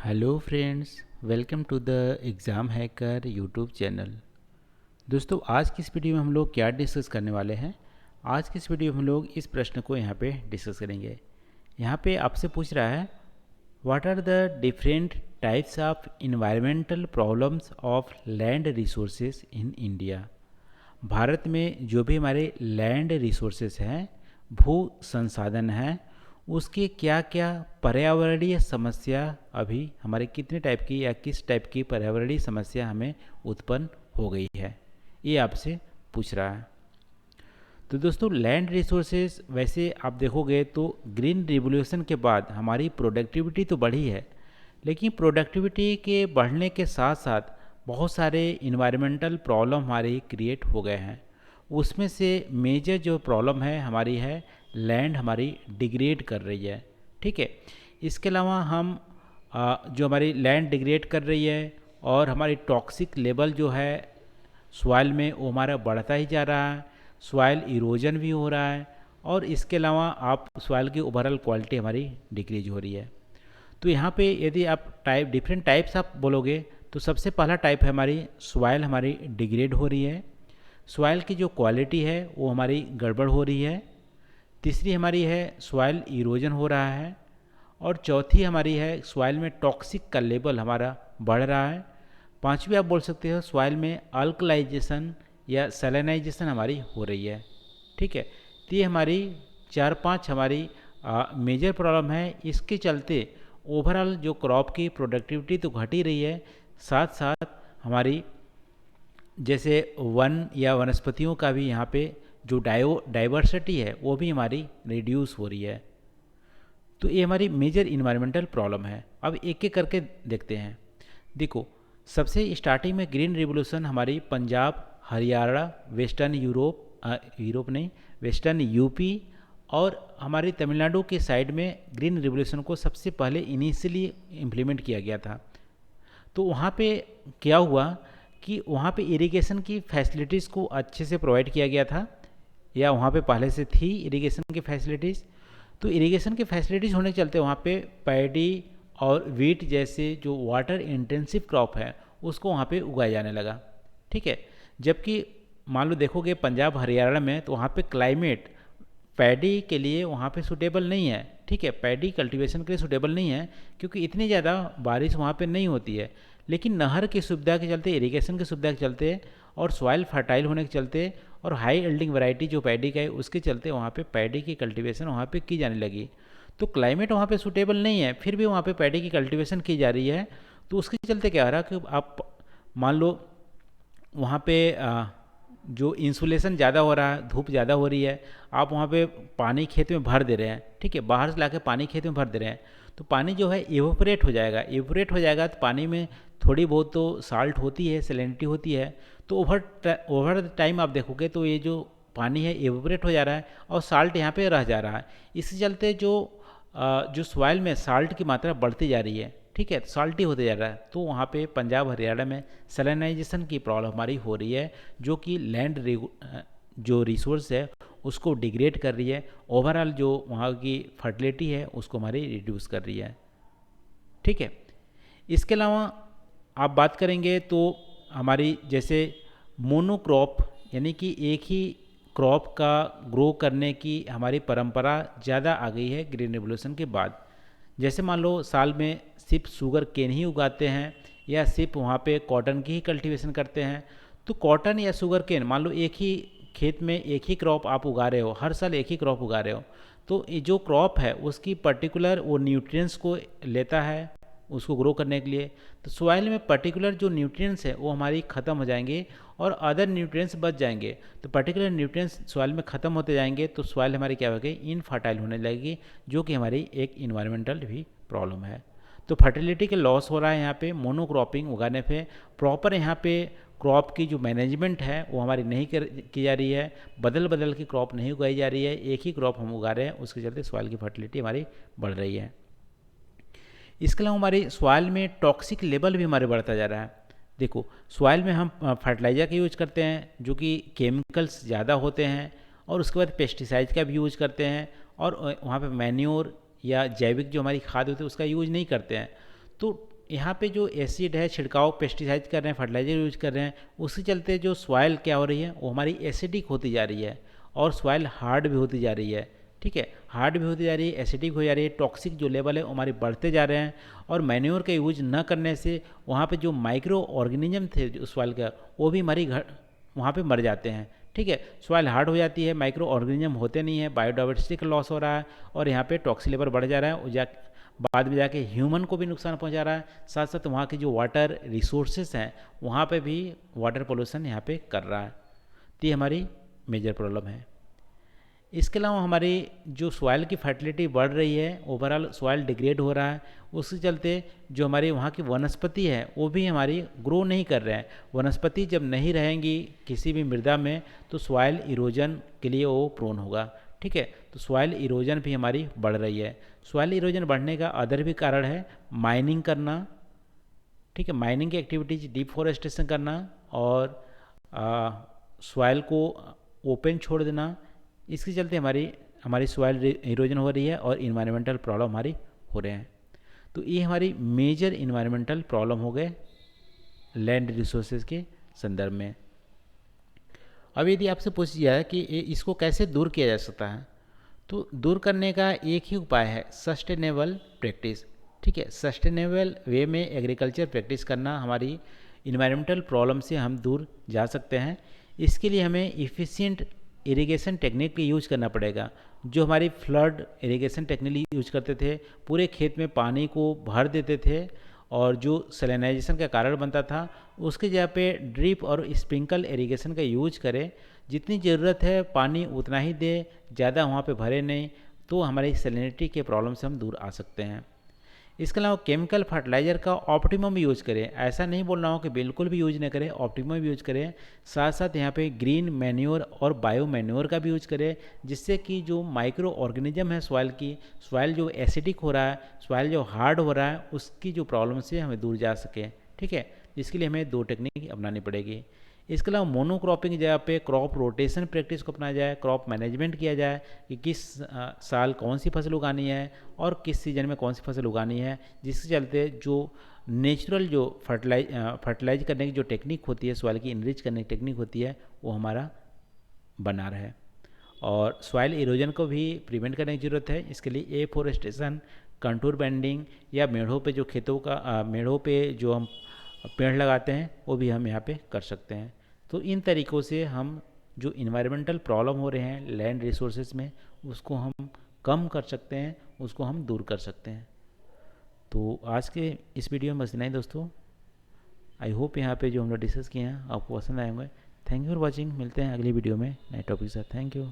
Hello friends, welcome to the exam hacker YouTube channel. दोस्तों, आज की इस वीडियो में हम लोग क्या डिस्कस करने वाले हैं। आज की इस वीडियो में हम लोग इस प्रश्न को यहाँ पे डिस्कस करेंगे। यहाँ पे आपसे पूछ रहा है, what are the different types of environmental problems of land resources in India. Bharat में जो भी हमारे लैंड रिसोर्सेज हैं, भू संसाधन हैं, उसकी क्या क्या पर्यावरणीय समस्या अभी हमारे कितने टाइप की या किस टाइप की पर्यावरणीय समस्या हमें उत्पन्न हो गई है, ये आपसे पूछ रहा है। तो दोस्तों, लैंड रिसोर्सेज वैसे आप देखोगे तो ग्रीन रिवोल्यूशन के बाद हमारी प्रोडक्टिविटी तो बढ़ी है, लेकिन प्रोडक्टिविटी के बढ़ने के साथ साथ बहुत सारे इन्वायरमेंटल प्रॉब्लम हमारे क्रिएट हो गए हैं। उसमें से मेजर जो प्रॉब्लम है हमारी है, लैंड हमारी डिग्रेड कर रही है। ठीक है। इसके अलावा हम जो हमारी लैंड डिग्रेड कर रही है और हमारी टॉक्सिक लेवल जो है सॉइल में वो हमारा बढ़ता ही जा रहा है, सॉइल इरोजन भी हो रहा है, और इसके अलावा आप सॉइल की ओवरऑल क्वालिटी हमारी डिक्रीज हो रही है। तो यहाँ पे यदि आप डिफरेंट टाइप्स आप बोलोगे तो सबसे पहला टाइप है हमारी सॉइल हमारी डिग्रेड हो रही है, सॉइल की जो क्वालिटी है वो हमारी गड़बड़ हो रही है। तीसरी हमारी है सॉइल इरोजन हो रहा है, और चौथी हमारी है सॉइल में टॉक्सिक का लेवल हमारा बढ़ रहा है। पांचवी आप बोल सकते हो सॉइल में अल्कलाइजेशन या सैलिनाइजेशन हमारी हो रही है। ठीक है। तो ये हमारी चार पांच हमारी मेजर प्रॉब्लम है। इसके चलते ओवरऑल जो क्रॉप की प्रोडक्टिविटी तो घट ही रही है, साथ साथ हमारी जैसे वन या वनस्पतियों का भी यहाँ पे जो डाइवर्सिटी है वो भी हमारी रिड्यूस हो रही है। तो ये हमारी मेजर इन्वायरमेंटल प्रॉब्लम है। अब एक एक करके देखते हैं। देखो, सबसे स्टार्टिंग में ग्रीन रिवोल्यूशन हमारी पंजाब, हरियाणा, वेस्टर्न यूरोप नहीं, वेस्टर्न यूपी और हमारी तमिलनाडु के साइड में ग्रीन रिवोल्यूशन को सबसे पहले इनिशियली इम्प्लीमेंट किया गया था। तो वहाँ पे क्या हुआ कि वहाँ पे इरिगेशन की फैसिलिटीज़ को अच्छे से प्रोवाइड किया गया था, या वहाँ पे पहले से थी इरिगेशन की फैसिलिटीज़। तो इरिगेशन की फैसिलिटीज़ होने के चलते वहाँ पे पैडी और वीट जैसे जो वाटर इंटेंसिव क्रॉप है उसको वहाँ पे उगाया जाने लगा। ठीक है। जबकि मान लो देखोगे पंजाब हरियाणा में तो वहाँ पे क्लाइमेट पैडी के लिए वहाँ पे सूटेबल नहीं है। ठीक है, पैडी कल्टीवेशन के लिए सूटेबल नहीं है क्योंकि इतनी ज़्यादा बारिश वहाँ पे नहीं होती है। लेकिन नहर की सुविधा के चलते, इरिगेशन की सुविधा के चलते और सॉइल फर्टाइल होने के चलते और हाई एल्डिंग वैरायटी जो पैडी का है उसके चलते वहाँ पे पैडी की कल्टीवेशन वहाँ पे की जाने लगी। तो क्लाइमेट वहाँ पे सूटेबल नहीं है, फिर भी वहाँ पे पैडी की कल्टीवेशन की जा रही है। तो उसके चलते क्या हो रहा है कि आप मान लो वहाँ पे जो इंसुलेशन ज़्यादा हो रहा है, धूप ज़्यादा हो रही है, आप वहाँ पे पानी खेत में भर दे रहे हैं। ठीक है, बाहर से लाके पानी खेत में भर दे रहे हैं, तो पानी जो है इवोपरेट हो जाएगा। इवोपरेट हो जाएगा तो पानी में थोड़ी बहुत तो साल्ट होती है, सैलिनिटी होती है। तो ओवर टाइम आप देखोगे तो ये जो पानी है इवोपरेट हो जा रहा है और साल्ट यहाँ पे रह जा रहा है। इसके चलते जो सॉइल में साल्ट की मात्रा बढ़ती जा रही है। ठीक है, साल्टी होते जा रहा है। तो वहाँ पे पंजाब हरियाणा में सैलिनाइजेशन की प्रॉब्लम हमारी हो रही है, जो कि लैंड जो रिसोर्स है उसको डिग्रेड कर रही है। ओवरऑल जो वहाँ की फर्टिलिटी है उसको हमारी रिड्यूस कर रही है। ठीक है। इसके अलावा आप बात करेंगे तो हमारी जैसे मोनोक्रॉप, यानी कि एक ही क्रॉप का ग्रो करने की हमारी परंपरा ज़्यादा आ गई है ग्रीन रिवोल्यूशन के बाद। जैसे मान लो साल में सिर्फ शुगर केन ही उगाते हैं या सिर्फ वहाँ पे कॉटन की ही कल्टीवेशन करते हैं। तो कॉटन या शुगर केन मान लो एक ही खेत में एक ही क्रॉप आप उगा रहे हो, हर साल एक ही क्रॉप उगा रहे हो, तो ये जो क्रॉप है उसकी पर्टिकुलर वो न्यूट्रिएंट्स को लेता है उसको ग्रो करने के लिए। तो सॉइल में पर्टिकुलर जो न्यूट्रिएंट्स है वो हमारी ख़त्म हो जाएंगे और अदर न्यूट्रिएंट्स बच जाएंगे। तो पर्टिकुलर न्यूट्रिएंट्स सॉइल में ख़त्म होते जाएंगे तो सॉइल हमारी क्या होगी, इनफर्टाइल होने लगेगी, जो कि हमारी एक इन्वायरमेंटल भी प्रॉब्लम है। तो फर्टिलिटी के लॉस हो रहा है यहाँ पे मोनोक्रॉपिंग उगाने पे। प्रॉपर यहाँ पे क्रॉप की जो मैनेजमेंट है वो हमारी नहीं की जा रही है, बदल बदल की क्रॉप नहीं उगाई जा रही है, एक ही क्रॉप हम उगा रहे हैं, उसके चलते सॉइल की फर्टिलिटी हमारी बढ़ रही है। इसके अलावा हमारे सॉइल में टॉक्सिक लेवल भी हमारे बढ़ता जा रहा है। देखो, सॉइल में हम फर्टिलाइज़र का यूज करते हैं जो कि केमिकल्स ज़्यादा होते हैं, और उसके बाद पेस्टिसाइड का भी यूज करते हैं, और वहाँ पे मैन्योर या जैविक जो हमारी खाद होती है उसका यूज नहीं करते हैं। तो यहाँ पे जो एसिड है, छिड़काव पेस्टिसाइड कर रहे हैं, फर्टिलाइजर यूज कर रहे हैं, उसके चलते जो सॉइल क्या हो रही है वो हमारी एसिडिक होती जा रही है और सॉइल हार्ड भी होती जा रही है। ठीक है, हार्ड भी होती जा रही है, एसिडिक हो जा रही है, टॉक्सिक जो लेवल है वो हमारे बढ़ते जा रहे हैं। और मैन्योर का यूज न करने से वहाँ पे जो माइक्रो ऑर्गेनिज्म थे जो सॉइल का, वो भी हमारी वहाँ पे मर जाते हैं। ठीक है, सॉइल हार्ड हो जाती है, माइक्रो ऑर्गेनिज्म होते नहीं है, बायोडाइवर्सिटी का लॉस हो रहा है और यहाँ पे टॉक्सिक लेवल बढ़ जा रहा है, बाद में जाके ह्यूमन को भी नुकसान पहुंचा रहा है। साथ साथ वहाँ के जो वाटर रिसोर्सेस हैं वहाँ पे भी वाटर पोल्यूशन यहाँ पे कर रहा है। तो ये हमारी मेजर प्रॉब्लम है। इसके अलावा हमारी जो सॉइल की फर्टिलिटी बढ़ रही है, ओवरऑल सॉइल डिग्रेड हो रहा है, उसके चलते जो हमारी वहाँ की वनस्पति है वो भी हमारी ग्रो नहीं कर रहे हैं। वनस्पति जब नहीं रहेंगी किसी भी मृदा में तो सॉइल इरोजन के लिए वो प्रोन होगा। ठीक है, तो सॉइल इरोजन भी हमारी बढ़ रही है। सॉइल इरोजन बढ़ने का अदर भी कारण है माइनिंग करना। ठीक है, माइनिंग की एक्टिविटीज, डिफॉरेस्टेशन करना और सॉइल को ओपन छोड़ देना, इसके चलते हमारी हमारी सॉइल इरोजन हो रही है और इन्वायरमेंटल प्रॉब्लम हमारी हो रहे हैं। तो ये हमारी मेजर इन्वायरमेंटल प्रॉब्लम हो गए लैंड रिसोर्सेज के संदर्भ में। अब यदि आपसे पूछ जाए कि इसको कैसे दूर किया जा सकता है, तो दूर करने का एक ही उपाय है, सस्टेनेबल प्रैक्टिस। ठीक है, सस्टेनेबल वे में एग्रीकल्चर प्रैक्टिस करना, हमारी इन्वायरमेंटल प्रॉब्लम से हम दूर जा सकते हैं। इसके लिए हमें इफ़िशिएंट इरिगेशन टेक्निक का यूज करना पड़ेगा। जो हमारी फ्लड इरिगेशन टेक्निक यूज करते थे, पूरे खेत में पानी को भर देते थे और जो सैलिनाइजेशन का कारण बनता था, उसके जगह पे ड्रिप और स्प्रिंकल इरिगेशन का यूज करें। जितनी ज़रूरत है पानी उतना ही दे, ज़्यादा वहाँ पे भरे नहीं, तो हमारी सैलिनिटी के प्रॉब्लम से हम दूर आ सकते हैं। इसके अलावा केमिकल फर्टिलाइज़र का ऑप्टिमम यूज करें। ऐसा नहीं बोल रहा हूँ कि बिल्कुल भी यूज न करें, ऑप्टिमम यूज करें। साथ साथ यहाँ पे ग्रीन मैन्योर और बायो मैन्योर का भी यूज करें, जिससे कि जो माइक्रो ऑर्गेनिज्म है सॉइल की, सॉइल जो एसिडिक हो रहा है, सॉइल जो हार्ड हो रहा है, उसकी जो प्रॉब्लम से हमें दूर जा सके। ठीक है, इसके लिए हमें 2 टेक्निक अपनानी पड़ेगी। इसके अलावा मोनोक्रॉपिंग जगह पे क्रॉप रोटेशन प्रैक्टिस को अपनाया जाए, क्रॉप मैनेजमेंट किया जाए कि किस साल कौन सी फसल उगानी है और किस सीजन में कौन सी फसल उगानी है, जिसके चलते जो नेचुरल जो फर्टिलाइज करने की जो टेक्निक होती है, सॉइल की इनरिच करने की टेक्निक होती है, वो हमारा बना रहे। और सॉइल इरोजन को भी प्रिवेंट करने की ज़रूरत है। इसके लिए एफोरेस्टेशन, कंटूर बेंडिंग या मेढ़ों पे जो खेतों का मेढ़ों पे जो हम पेड़ लगाते हैं वो भी हम यहाँ पे कर सकते हैं। तो इन तरीक़ों से हम जो इन्वायरमेंटल प्रॉब्लम हो रहे हैं लैंड रिसोर्सेज में, उसको हम कम कर सकते हैं, उसको हम दूर कर सकते हैं। तो आज के इस वीडियो में बस इतना ही दोस्तों। आई होप यहाँ पे जो हम लोग डिस्कस किए हैं आपको पसंद आए होंगे। Thank you for watching. मिलते हैं अगली वीडियो में नए टॉपिक के साथ। Thank you.